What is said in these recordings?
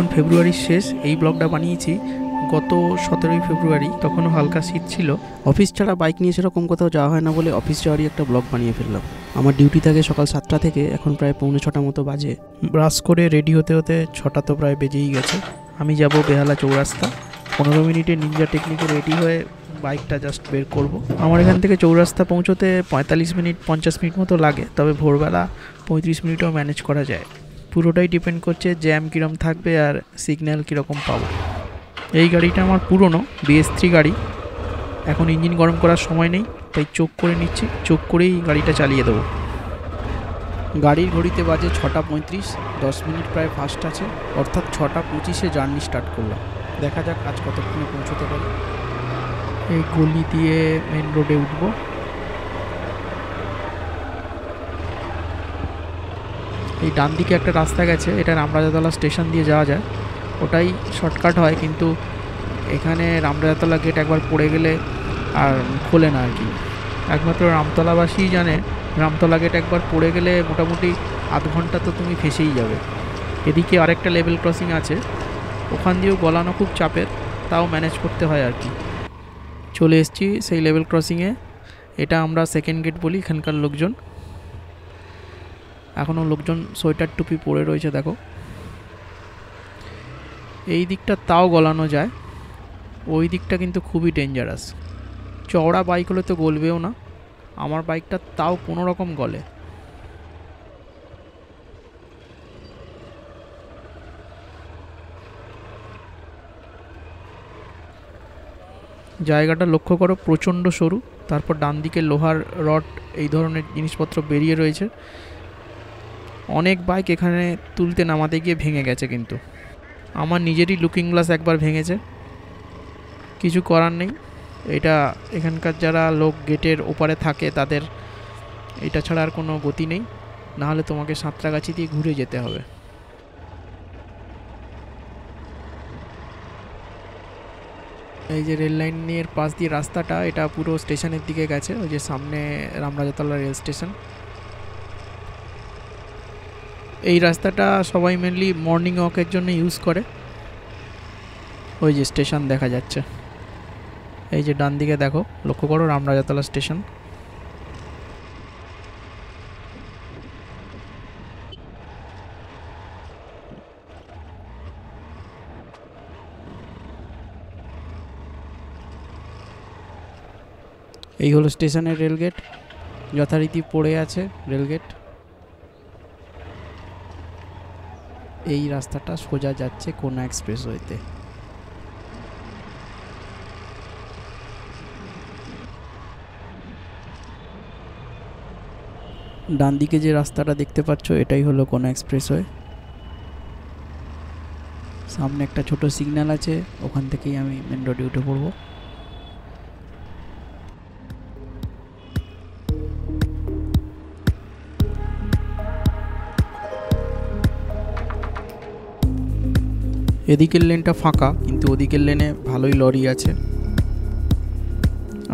এখন ফেব্রুয়ারির শেষ। এই ব্লগটা বানিয়েছি গত 17ই ফেব্রুয়ারি, তখনও হালকা শীত ছিল। অফিস ছাড়া বাইক নিয়ে সেরকম কোথাও যাওয়া হয় না বলে অফিস যাওয়ারই একটা ব্লগ বানিয়ে ফেললাম। আমার ডিউটি থাকে সকাল 7টা থেকে, এখন প্রায় 5:45 মতো বাজে। ব্রাশ করে রেডি হতে হতে 6টা তো প্রায় বেজেই গেছে। আমি যাব বেহালা চৌরাস্তা। 15 মিনিটে নিনজা টেকনিকে রেডি হয়ে বাইকটা জাস্ট বের করব। আমার এখান থেকে চৌরাস্তা পৌঁছতে 45 মিনিট 50 মিনিট মতো লাগে, তবে ভোরবেলা 35 মিনিটও ম্যানেজ করা যায়। পুরোটাই ডিপেন্ড করছে জ্যাম কীরকম থাকবে আর সিগন্যাল কীরকম পাবো। এই গাড়িটা আমার পুরনো BS3 গাড়ি, এখন ইঞ্জিন গরম করার সময় নেই, তাই চোখ করে নিচ্ছি। চোখ করেই গাড়িটা চালিয়ে দেবো। গাড়ির ঘড়িতে বাজে 6:35, 10 মিনিট প্রায় ফাস্ট আছে, অর্থাৎ 6:25-এ জার্নি স্টার্ট করলাম। দেখা যাক আজ কতক্ষণে পৌঁছতে পারি। এই গলি দিয়ে মেন রোডে উঠবো। এই ডান দিকে একটা রাস্তা গেছে, এটা রামরাজাতলা স্টেশন দিয়ে যাওয়া যায়, ওটাই শর্টকাট হয়, কিন্তু এখানে রামরাজাতলা গেট একবার পড়ে গেলে আর খোলে না আর কি। একমাত্র রামতলাবাসী জানে রামতলা গেট একবার পড়ে গেলে মোটামুটি আধ ঘন্টা তো তুমি ফেসেই যাবে। এদিকে আরেকটা লেভেল ক্রসিং আছে, ওখান দিয়েও গলানো খুব চাপের, তাও ম্যানেজ করতে হয় আর কি। চলে এসেছি সেই লেভেল ক্রসিংয়ে। এটা আমরা সেকেন্ড গেট বলি এখানকার লোকজন। এখনও লোকজন সোয়েটার টুপি পরে রয়েছে, দেখো। এই দিকটা তাও গলানো যায়, ওই দিকটা কিন্তু খুবই ডেঞ্জারাস। চওড়া বাইক হলে তো গলবেও না, আমার বাইকটা তাও কোনো রকম গলে। জায়গাটা লক্ষ্য করো, প্রচণ্ড সরু, তারপর ডান দিকে লোহার রড এই ধরনের জিনিসপত্র বেরিয়ে রয়েছে। অনেক বাইক এখানে তুলতে নামাতে গিয়ে ভেঙে গেছে, কিন্তু আমার নিজেরই লুকিং গ্লাস একবার ভেঙেছে। কিছু করার নেই, এটা এখানকার যারা লোক গেটের ওপারে থাকে তাদের এটা ছাড়া আর কোনো গতি নেই, নাহলে তোমাকে সাঁতরাগাছি দিয়ে ঘুরে যেতে হবে। এই যে রেল লাইনের পাশ দিয়ে রাস্তাটা, এটা পুরো স্টেশনের দিকে গেছে, ওই যে সামনে রামরাজাতলা রেল স্টেশন। এই রাস্তাটা সবাই মেনলি মর্নিং ওয়াকের জন্য ইউজ করে। ওই যে স্টেশন দেখা যাচ্ছে, এই যে ডান দিকে দেখো, লক্ষ্য করো রামরাজাতলা স্টেশন। এই হলো স্টেশনের রেলগেট, যথারীতি পড়ে আছে রেলগেট। এই রাস্তাটা সোজা যাচ্ছে কোনা এক্সপ্রেসওয়েতে। ডান দিকে যে রাস্তাটা দেখতে পাচ্ছ এটাই হলো কোনা এক্সপ্রেসওয়ে। সামনে একটা ছোট সিগন্যাল আছে, ওখান থেকেই আমি মেন রোডে উঠে পড়বো। এদিকের লেনটা ফাঁকা, কিন্তু ওদিকের লেনে ভালোই লরি আছে।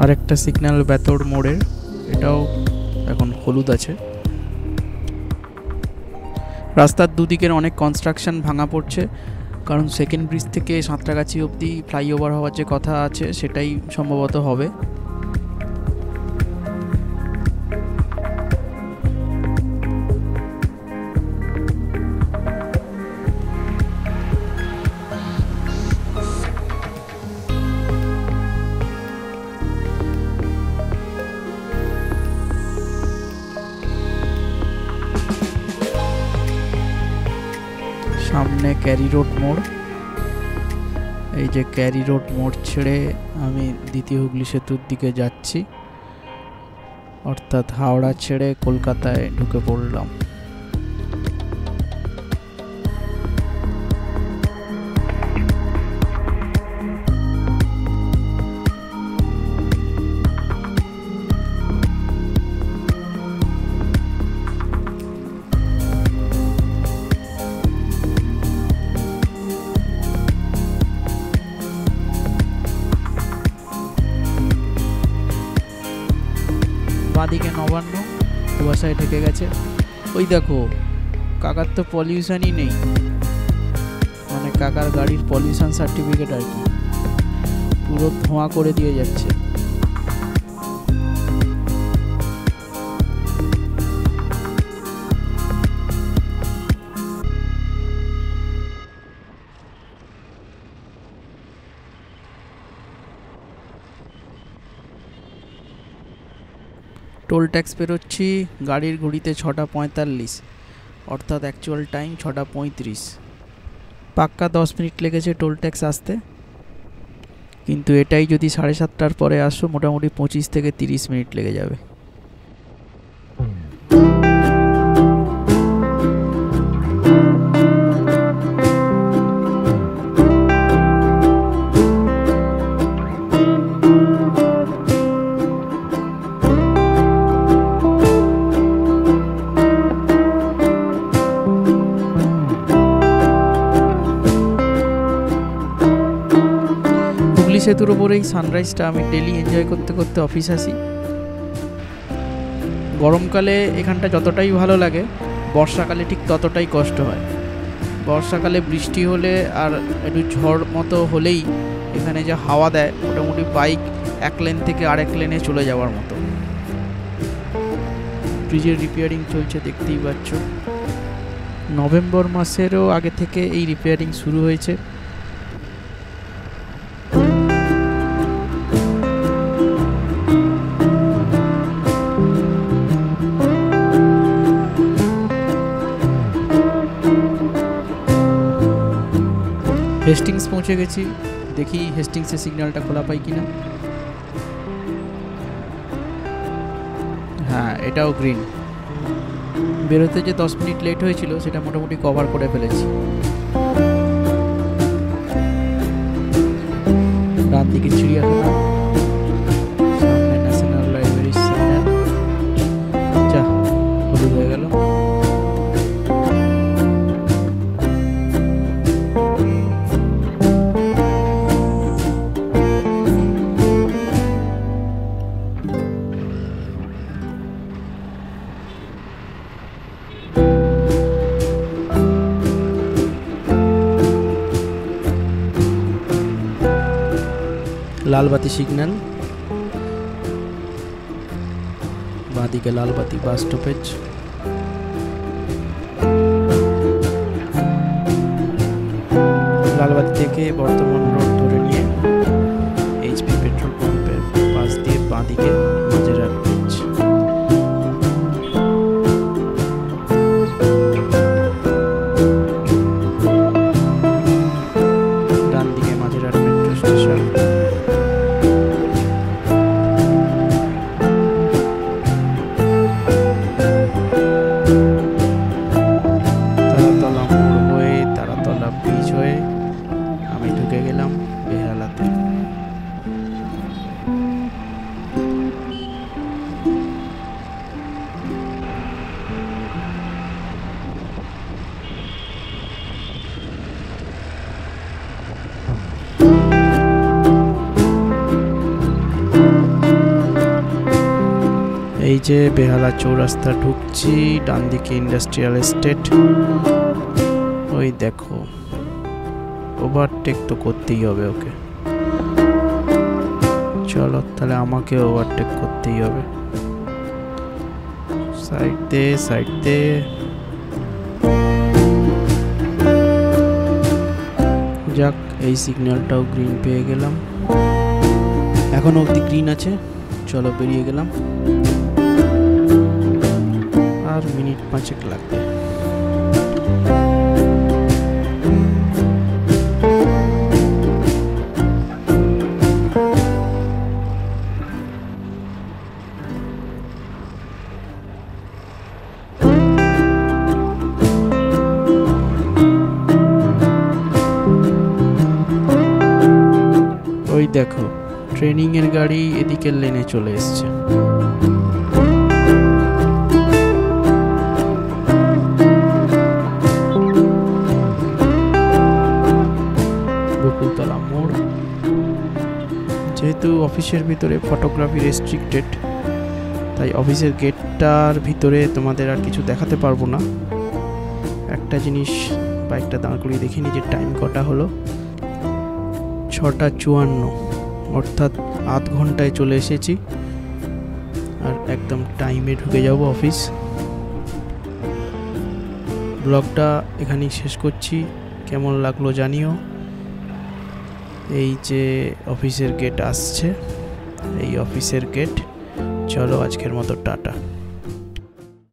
আর একটা সিগন্যাল বেতর মোড়ের, এটাও এখন হলুদ আছে। রাস্তার দুদিকের অনেক কনস্ট্রাকশন ভাঙা পড়ছে, কারণ সেকেন্ড ব্রিজ থেকে সাঁতরাগাছি অবধি ফ্লাইওভার হওয়ার যে কথা আছে সেটাই সম্ভবত হবে। সামনে ক্যারি রোড মোড়, এই যে ক্যারি রোড মোড় ছেড়ে আমি দ্বিতীয় হুগলি সেতুর দিকে যাচ্ছি, অর্থাৎ হাওড়া ছেড়ে কলকাতায় ঢুকে পড়লাম। বাঁদিকে নবান্ন, কুয়াশায় ঢেকে গেছে। ওই দেখো, কাকার তো পলিউশনই নেই, অনেক কাকার গাড়ির পলিউশন সার্টিফিকেট আর কি, পুরো ধোঁয়া করে দিয়ে যাচ্ছে। টোল ট্যাক্স পেরোচ্ছি গাড়ির ঘড়িতে 6:45, অর্থাৎ অ্যাকচুয়াল টাইম 6:35। পাক্কা 10 মিনিট লেগেছে টোল ট্যাক্স আসতে, কিন্তু এটাই যদি 7:30টার পরে আসো মোটামুটি 25 থেকে 30 মিনিট লেগে যাবে। সেতুর ওপরে এই সানরাইজটা আমি ডেলি এনজয় করতে করতে অফিস আসি। গরমকালে এখানটা যতটাই ভালো লাগে, বর্ষাকালে ঠিক ততটাই কষ্ট হয়। বর্ষাকালে বৃষ্টি হলে আর একটু ঝড় মতো হলেই এখানে যা হাওয়া দেয়, মোটামুটি বাইক এক লেন থেকে আরেক লেনে চলে যাওয়ার মতো। ব্রিজের রিপেয়ারিং চলছে, দেখতেই পাচ্ছ। নভেম্বর মাসেরও আগে থেকে এই রিপেয়ারিং শুরু হয়েছে। হেস্টিংস পৌঁছে গেছি, দেখি হেস্টিংসের সিগন্যালটা খোলা পাই কিনা। হ্যাঁ, এটাও গ্রিন। বেরোতে যে 10 মিনিট লেট হয়েছিল সেটা মোটামুটি কভার করে ফেলেছি। ডান দিকে চিড়িয়াখানা, সামনে ন্যাশনাল লাইব্রেরি সিগন্যাল। যা, হলুদ হয়ে গেল। লালবাতি সিগন্যাল, বাঁদিকে লালবাতি বাস স্টপেজ। লালবাতি থেকে বর্ধমান রোড ধরে নিয়ে এইচপি পেট্রোল পাম্পের পাশ দিয়ে বাঁদিকে মাঝেরহাট ব্রিজ। ডান দিকে মাঝেরহাট মেট্রো স্টেশন। এই যে বেহালা চৌরাস্তা ঢুকছি, ডান দিকে ইন্ডাস্ট্রিয়াল এস্টেট। ওই দেখো, ওভারটেক তো করতেই হবে ওকে। চলো তাহলে আমাকে ওভারটেক করতেই হবে। সাইড দে, সাইড দে। যাক, এই সিগন্যালটাও গ্রিন পেয়ে গেলাম। এখনো অবধি গ্রিন আছে, চলো বেরিয়ে গেলাম। আর মিনিট 5 লাগবে। ওই দেখো, ট্রেনিং এর গাড়ি এদিকের লেনে চলে এসছে। বকুলতলা মোড়। যেহেতু অফিসের ভিতরে ফটোগ্রাফি রেস্ট্রিক্টেড, তাই অফিসের গেটটার ভিতরে তোমাদের আর কিছু দেখাতে পারবো না। একটা জিনিস বাইকটা দাঁড় করিয়ে দেখে নিই যে টাইম কটা হলো। 6:54, অর্থাৎ আধ ঘন্টায় চলে এসেছি আর একদম টাইমে ঢুকে যাব অফিস। ব্লগটা এখানেই শেষ করছি, কেমন লাগলো জানিও। এই যে অফিসের গেট আসছে, এই অফিসের গেট। চলো আজকের মতো টাটা।